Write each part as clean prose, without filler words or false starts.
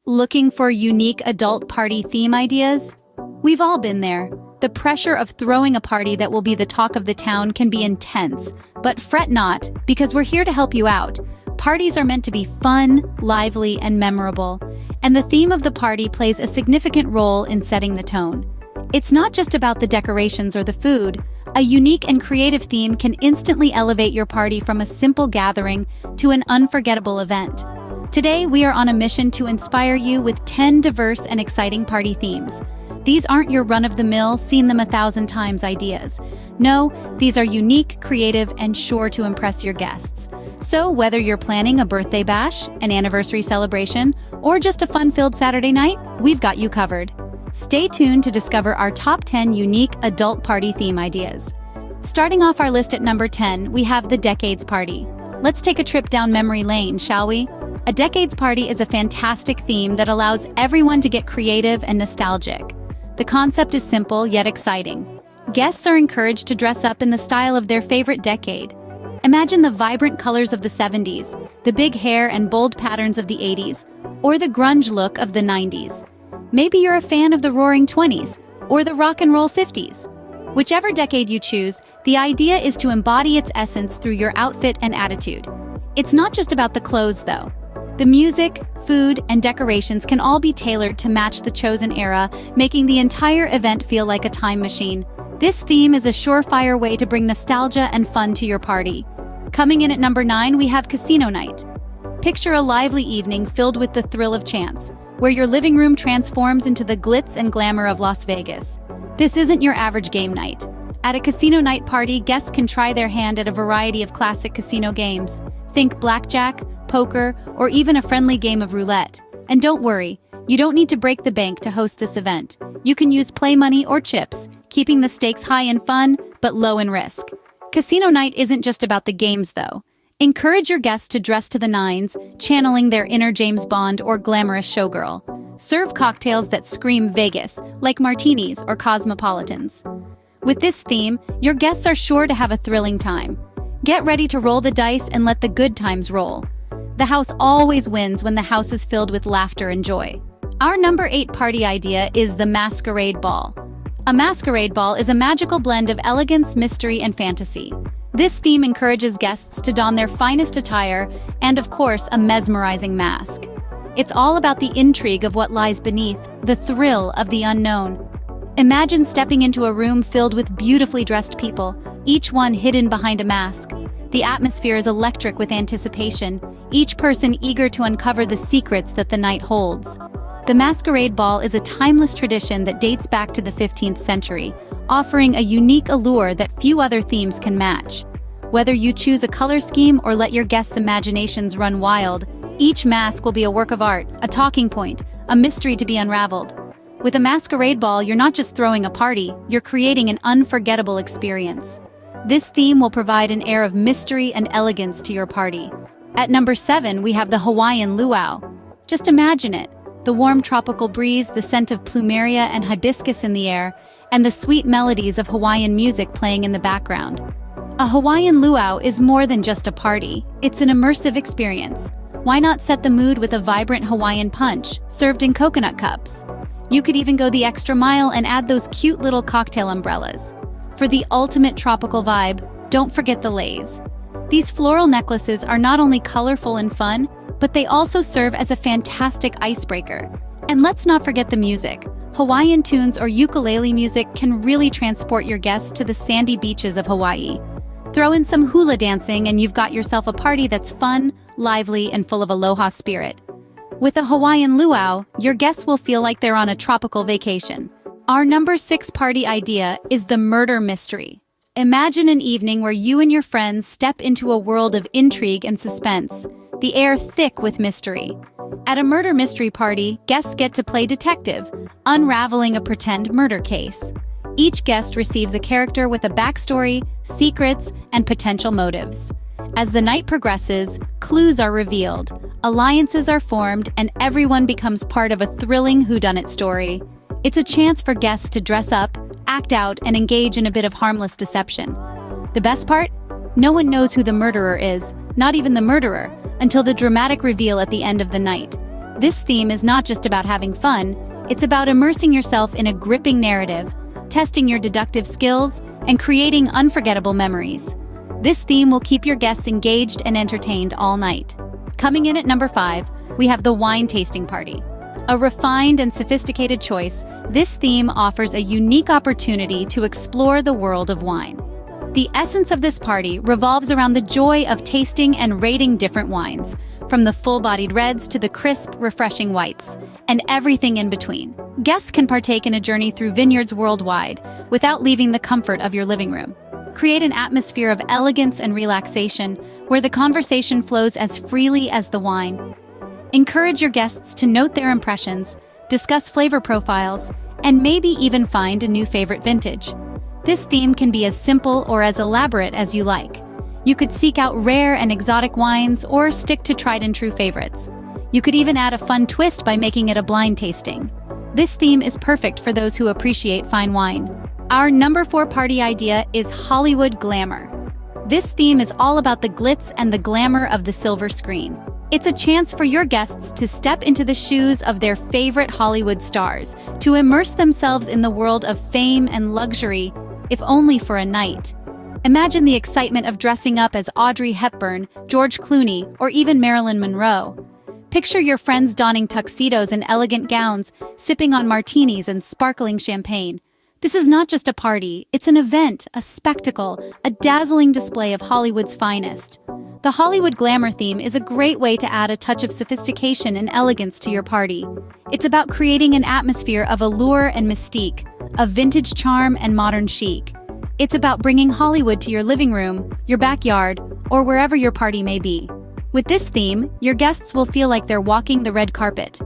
Looking for unique adult party theme ideas? We've all been there. The pressure of throwing a party that will be the talk of the town can be intense, but fret not, because we're here to help you out. Parties are meant to be fun, lively, and memorable, and the theme of the party plays a significant role in setting the tone. It's not just about the decorations or the food. A unique and creative theme can instantly elevate your party from a simple gathering to an unforgettable event. Today, we are on a mission to inspire you with 10 diverse and exciting party themes. These aren't your run-of-the-mill, seen them 1,000 times ideas. No, these are unique, creative, and sure to impress your guests. So whether you're planning a birthday bash, an anniversary celebration, or just a fun-filled Saturday night, we've got you covered. Stay tuned to discover our top 10 unique adult party theme ideas. Starting off our list at number 10, we have the Decades Party. Let's take a trip down memory lane, shall we? A Decades Party is a fantastic theme that allows everyone to get creative and nostalgic. The concept is simple yet exciting. Guests are encouraged to dress up in the style of their favorite decade. Imagine the vibrant colors of the 70s, the big hair and bold patterns of the 80s, or the grunge look of the 90s. Maybe you're a fan of the roaring 20s or the rock and roll 50s. Whichever decade you choose, the idea is to embody its essence through your outfit and attitude. It's not just about the clothes, though. The music, food, and decorations can all be tailored to match the chosen era, making the entire event feel like a time machine. This theme is a surefire way to bring nostalgia and fun to your party. Coming in at number 9, we have Casino Night. Picture a lively evening filled with the thrill of chance, where your living room transforms into the glitz and glamour of Las Vegas. This isn't your average game night. At a casino night party, guests can try their hand at a variety of classic casino games. Think blackjack, poker, or even a friendly game of roulette. And don't worry, you don't need to break the bank to host this event. You can use play money or chips, keeping the stakes high in fun, but low in risk. Casino night isn't just about the games, though. Encourage your guests to dress to the nines, channeling their inner James Bond or glamorous showgirl. Serve cocktails that scream Vegas, like martinis or cosmopolitans. With this theme, your guests are sure to have a thrilling time. Get ready to roll the dice and let the good times roll. The house always wins when the house is filled with laughter and joy. Our number 8 party idea is the Masquerade Ball. A masquerade ball is a magical blend of elegance, mystery, and fantasy. This theme encourages guests to don their finest attire and, of course, a mesmerizing mask. It's all about the intrigue of what lies beneath, the thrill of the unknown. Imagine stepping into a room filled with beautifully dressed people, each one hidden behind a mask. The atmosphere is electric with anticipation, each person eager to uncover the secrets that the night holds. The Masquerade Ball is a timeless tradition that dates back to the 15th century, offering a unique allure that few other themes can match. Whether you choose a color scheme or let your guests' imaginations run wild, each mask will be a work of art, a talking point, a mystery to be unraveled. With a Masquerade Ball, you're not just throwing a party, you're creating an unforgettable experience. This theme will provide an air of mystery and elegance to your party. At number 7, we have the Hawaiian Luau. Just imagine it. The warm tropical breeze, the scent of plumeria and hibiscus in the air, and the sweet melodies of Hawaiian music playing in the background. A Hawaiian luau is more than just a party. It's an immersive experience. Why not set the mood with a vibrant Hawaiian punch, served in coconut cups? You could even go the extra mile and add those cute little cocktail umbrellas. For the ultimate tropical vibe, don't forget the leis. These floral necklaces are not only colorful and fun, but they also serve as a fantastic icebreaker. And let's not forget the music. Hawaiian tunes or ukulele music can really transport your guests to the sandy beaches of Hawaii. Throw in some hula dancing and you've got yourself a party that's fun, lively, and full of aloha spirit. With a Hawaiian luau, your guests will feel like they're on a tropical vacation. Our number 6 party idea is the murder mystery. Imagine an evening where you and your friends step into a world of intrigue and suspense, the air thick with mystery. At a murder mystery party, guests get to play detective, unraveling a pretend murder case. Each guest receives a character with a backstory, secrets, and potential motives. As the night progresses, clues are revealed, alliances are formed, and everyone becomes part of a thrilling whodunit story. It's a chance for guests to dress up, act out, and engage in a bit of harmless deception. The best part? No one knows who the murderer is, not even the murderer, until the dramatic reveal at the end of the night. This theme is not just about having fun, it's about immersing yourself in a gripping narrative, testing your deductive skills, and creating unforgettable memories. This theme will keep your guests engaged and entertained all night. Coming in at number 5, we have the wine tasting party. A refined and sophisticated choice, this theme offers a unique opportunity to explore the world of wine. The essence of this party revolves around the joy of tasting and rating different wines, from the full-bodied reds to the crisp, refreshing whites, and everything in between. Guests can partake in a journey through vineyards worldwide without leaving the comfort of your living room. Create an atmosphere of elegance and relaxation where the conversation flows as freely as the wine. Encourage your guests to note their impressions, discuss flavor profiles, and maybe even find a new favorite vintage. This theme can be as simple or as elaborate as you like. You could seek out rare and exotic wines or stick to tried-and-true favorites. You could even add a fun twist by making it a blind tasting. This theme is perfect for those who appreciate fine wine. Our number 4 party idea is Hollywood Glamour. This theme is all about the glitz and the glamour of the silver screen. It's a chance for your guests to step into the shoes of their favorite Hollywood stars, to immerse themselves in the world of fame and luxury, if only for a night. Imagine the excitement of dressing up as Audrey Hepburn, George Clooney, or even Marilyn Monroe. Picture your friends donning tuxedos and elegant gowns, sipping on martinis and sparkling champagne. This is not just a party, it's an event, a spectacle, a dazzling display of Hollywood's finest. The Hollywood glamour theme is a great way to add a touch of sophistication and elegance to your party. It's about creating an atmosphere of allure and mystique, of vintage charm and modern chic. It's about bringing Hollywood to your living room, your backyard, or wherever your party may be. With this theme, your guests will feel like they're walking the red carpet.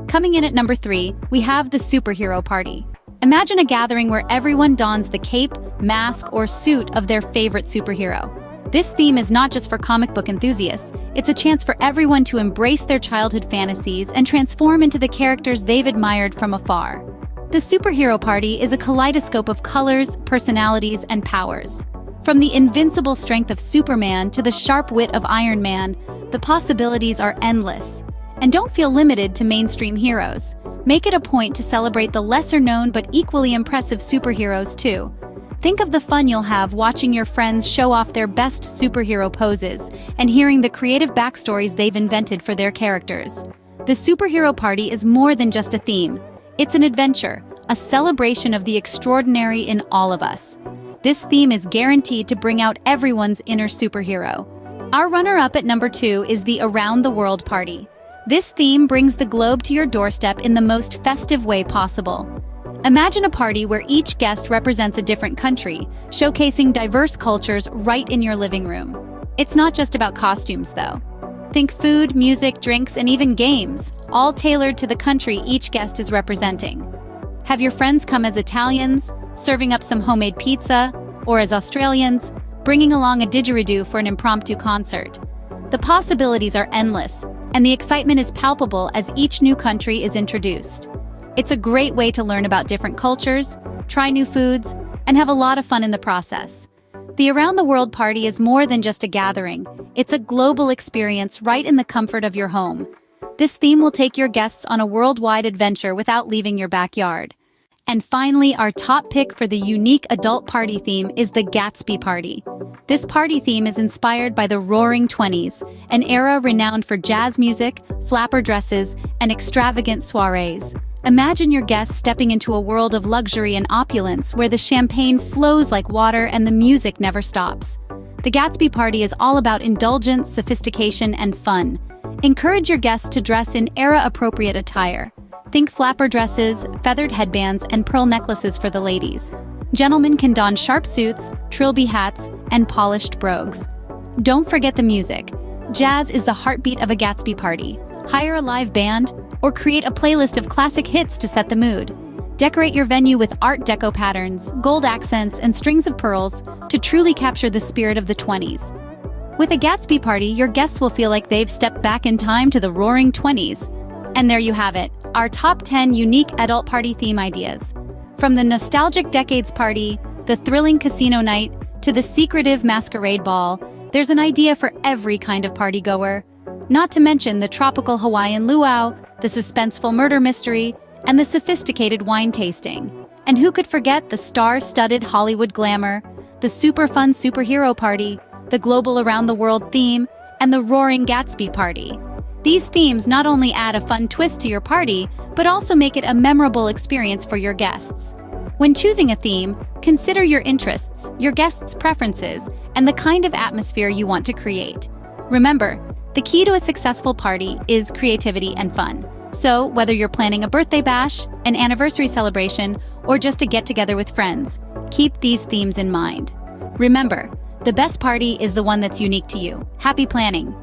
Coming in at number 3, we have the superhero party. Imagine a gathering where everyone dons the cape, mask, or suit of their favorite superhero. This theme is not just for comic book enthusiasts, it's a chance for everyone to embrace their childhood fantasies and transform into the characters they've admired from afar. The superhero party is a kaleidoscope of colors, personalities, and powers. From the invincible strength of Superman to the sharp wit of Iron Man, the possibilities are endless. And don't feel limited to mainstream heroes. Make it a point to celebrate the lesser-known but equally impressive superheroes too. Think of the fun you'll have watching your friends show off their best superhero poses and hearing the creative backstories they've invented for their characters. The superhero party is more than just a theme. It's an adventure, a celebration of the extraordinary in all of us. This theme is guaranteed to bring out everyone's inner superhero. Our runner-up at number 2 is the Around the World party. This theme brings the globe to your doorstep in the most festive way possible. Imagine a party where each guest represents a different country, showcasing diverse cultures right in your living room. It's not just about costumes, though. Think food, music, drinks, and even games, all tailored to the country each guest is representing. Have your friends come as Italians, serving up some homemade pizza, or as Australians, bringing along a didgeridoo for an impromptu concert. The possibilities are endless, and the excitement is palpable as each new country is introduced. It's a great way to learn about different cultures, try new foods, and have a lot of fun in the process. The Around the World party is more than just a gathering. It's a global experience right in the comfort of your home. This theme will take your guests on a worldwide adventure without leaving your backyard. And finally, our top pick for the unique adult party theme is the Gatsby party. This party theme is inspired by the Roaring '20s, an era renowned for jazz music, flapper dresses, and extravagant soirees. Imagine your guests stepping into a world of luxury and opulence where the champagne flows like water and the music never stops. The Gatsby party is all about indulgence, sophistication, and fun. Encourage your guests to dress in era-appropriate attire. Think flapper dresses, feathered headbands, and pearl necklaces for the ladies. Gentlemen can don sharp suits, trilby hats, and polished brogues. Don't forget the music. Jazz is the heartbeat of a Gatsby party. Hire a live band, or create a playlist of classic hits to set the mood. Decorate your venue with Art Deco patterns, gold accents, and strings of pearls to truly capture the spirit of the '20s. With a Gatsby party, your guests will feel like they've stepped back in time to the Roaring '20s. And there you have it, our top 10 unique adult party theme ideas. From the nostalgic decades party, the thrilling casino night, to the secretive masquerade ball, there's an idea for every kind of partygoer. Not to mention the tropical Hawaiian luau, the suspenseful murder mystery, and the sophisticated wine tasting. And who could forget the star-studded Hollywood glamour, the super fun superhero party, the global around-the-world theme, and the roaring Gatsby party. These themes not only add a fun twist to your party, but also make it a memorable experience for your guests. When choosing a theme, consider your interests, your guests' preferences, and the kind of atmosphere you want to create. Remember, the key to a successful party is creativity and fun. So, whether you're planning a birthday bash, an anniversary celebration, or just a get-together with friends, keep these themes in mind. Remember, the best party is the one that's unique to you. Happy planning!